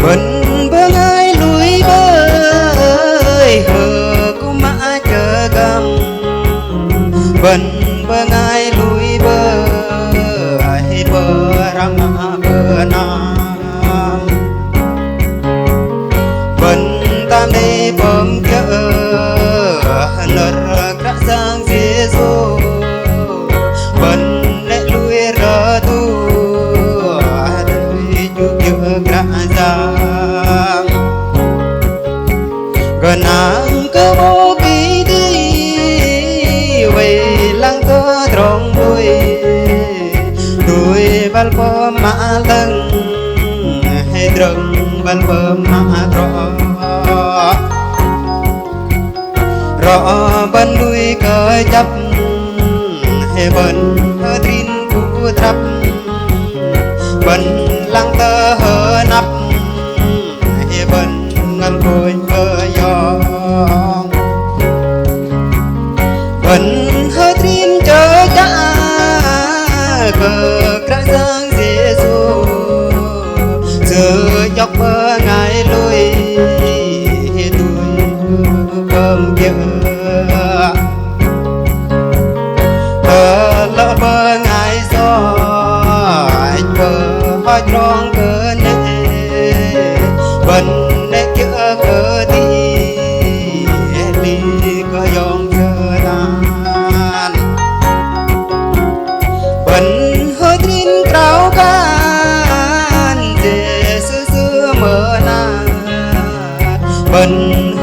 vẫn bơ ai lùi bơi hờ cũng mã chờ gầm vẫn bơ ai lùi bơi bơ răng bơ nam vẫn tam đi bơm chợ nở cả giang Giêsu vẫn lệ lùi rơ tu đời chú chợ cả giang gần ang cơ bố kỳ đi về lăng cơ trong đuôi bal bơm mã lăng hay drâng bal bơm mã rõ bên đuôi cởi chấp hay bên hơ trin cú thấp bên lăng tơ hơ nắp hay bên ngân côi hơ gió bên hơ trin chớ cha cờ cả giang Giêsu giờ chọc mơ ngày lui tôi bơm kia lỡ bơ ngày gió anh bơ hoa tròn cơ nê vẫn nê kia cơ đi cơ dòng cơ đàn vẫn hơi trin trao can để xưa mơ na vẫn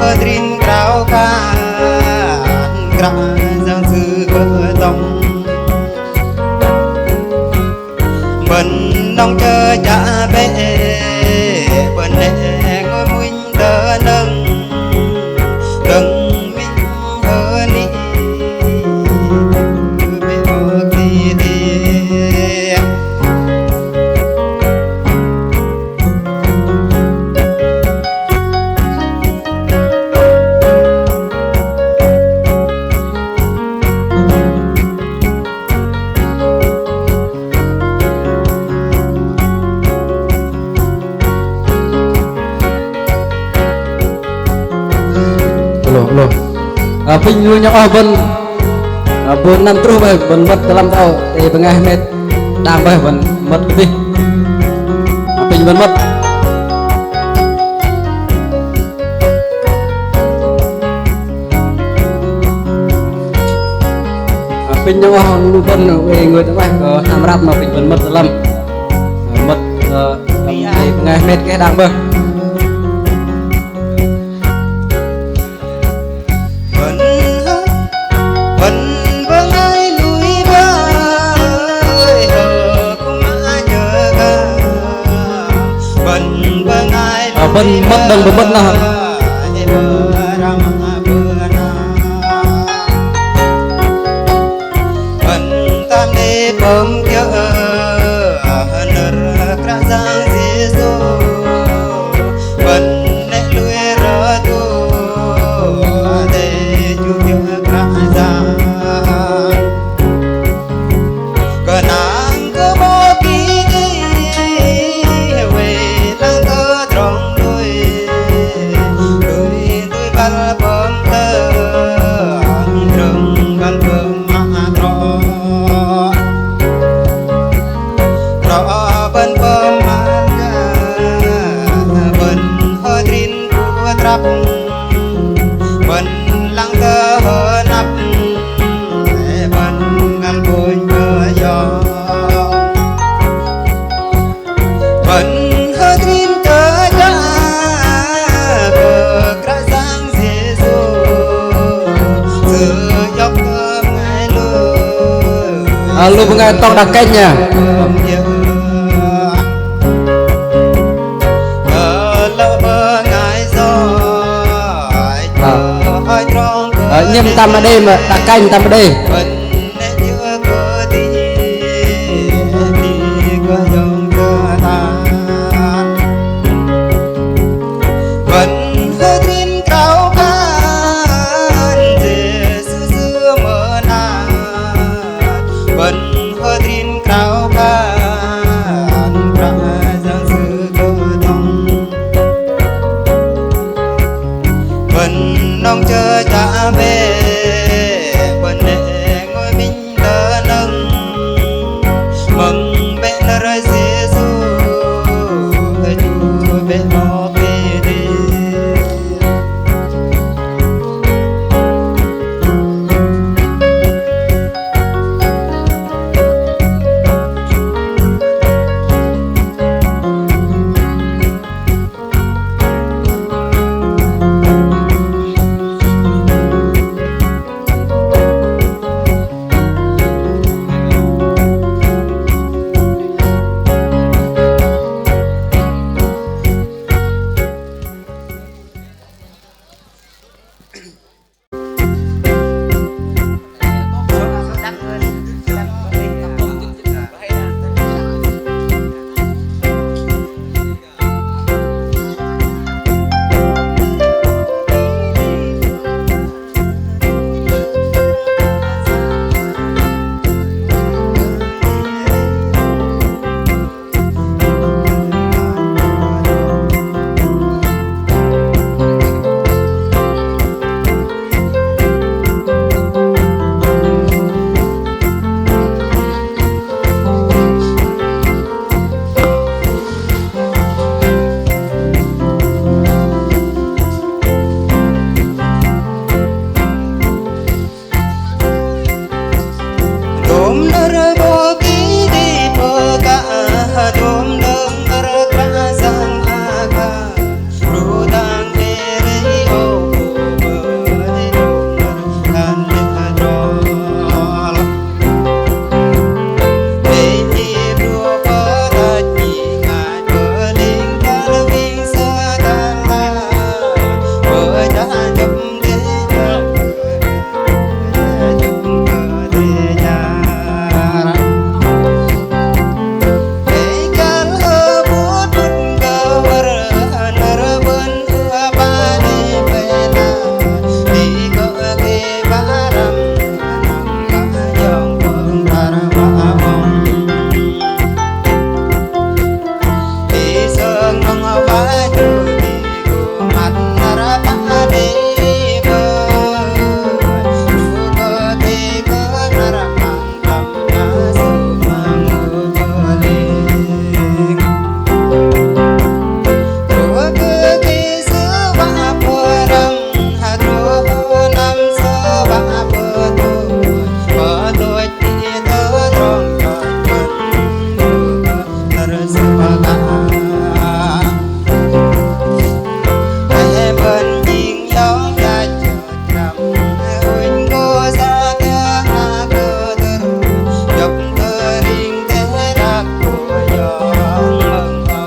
hơi trin trao can gra giang sư cơ tông vẫn nông chờ cha bé vẫn để ngôi minh tơ nâng đừng minh hơ ni bé bơ kỳ đi pin lu nyok ben bun nan terus bay ben mat dalam tau tengah met dang bay ben mat lebih pin ben mat pin nyok lu ben về người tengah tham rat mà pin ben mat dalam mat tengah met cái dang bay bên mất đừng bên mất nào bên tam đi bơm kia nở cả giang Giêsu bên nét lùi rơ tu để chú kia cả giang cơ nàng cơ bố kỳ về lăng cơ trong bên lăng cơ hơ nắp bên ngâm côi cơ gió bên hơ trin cơ cha cờ cả giang Giêsu sự dọc cơm ngày lu pengen tong dakenya nhâm tam ở đây mà đặt canh tam ở đây vẫn hơi trin cao can để xưa mơ na vẫn hơi trin cao can ra giang sư cơ thông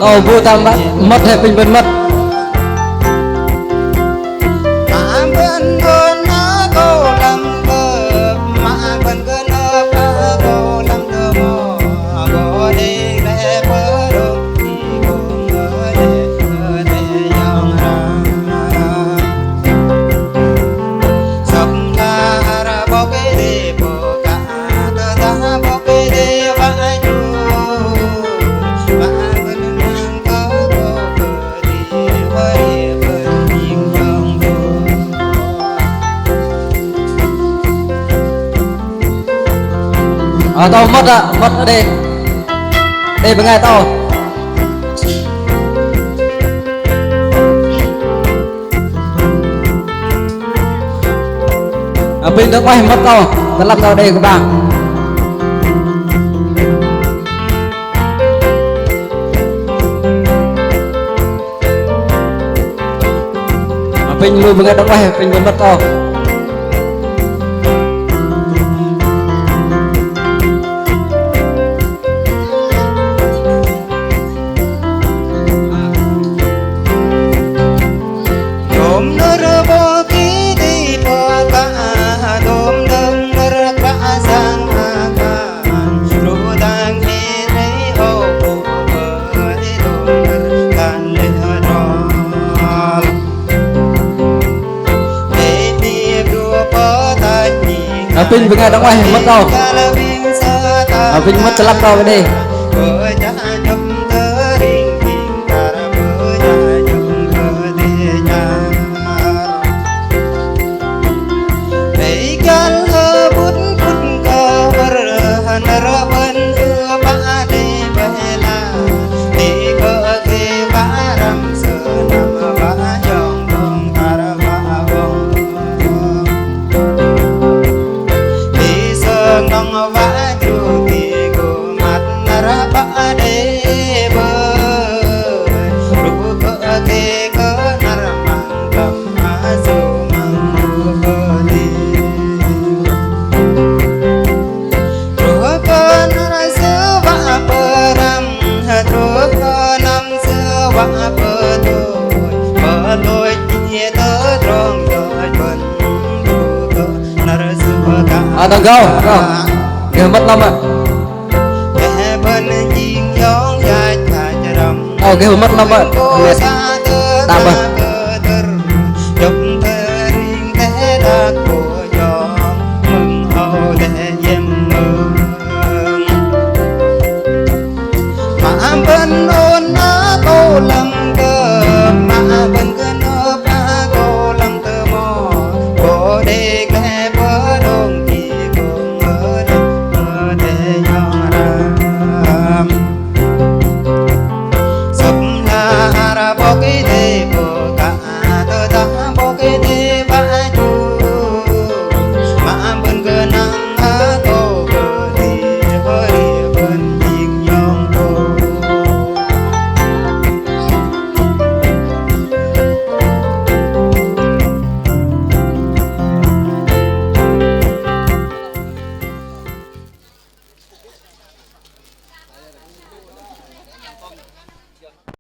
tao vô tam mất hay bình vẫn mất mà vẫn còn nó cô làm cơ mà vẫn còn nó cả cô làm cơ mò cô đi lẽ bơ đông thì cô ngỡ để dòng ra sắp ra bó cái đi bó cả ta bó cái đi vãi tao mất ở đây đây với ngay tao bên nước ngoài mất tao làm tao đây các bạn bên luôn với ngay nước ngoài bên vẫn mất tao Pin với ngay đóng ngoài mất đâu Pin mất sẽ lắp đâu cái đi Đừng go kìa mất lắm à kìa mất lắm à tạm à mà bên ôn nó tô lầm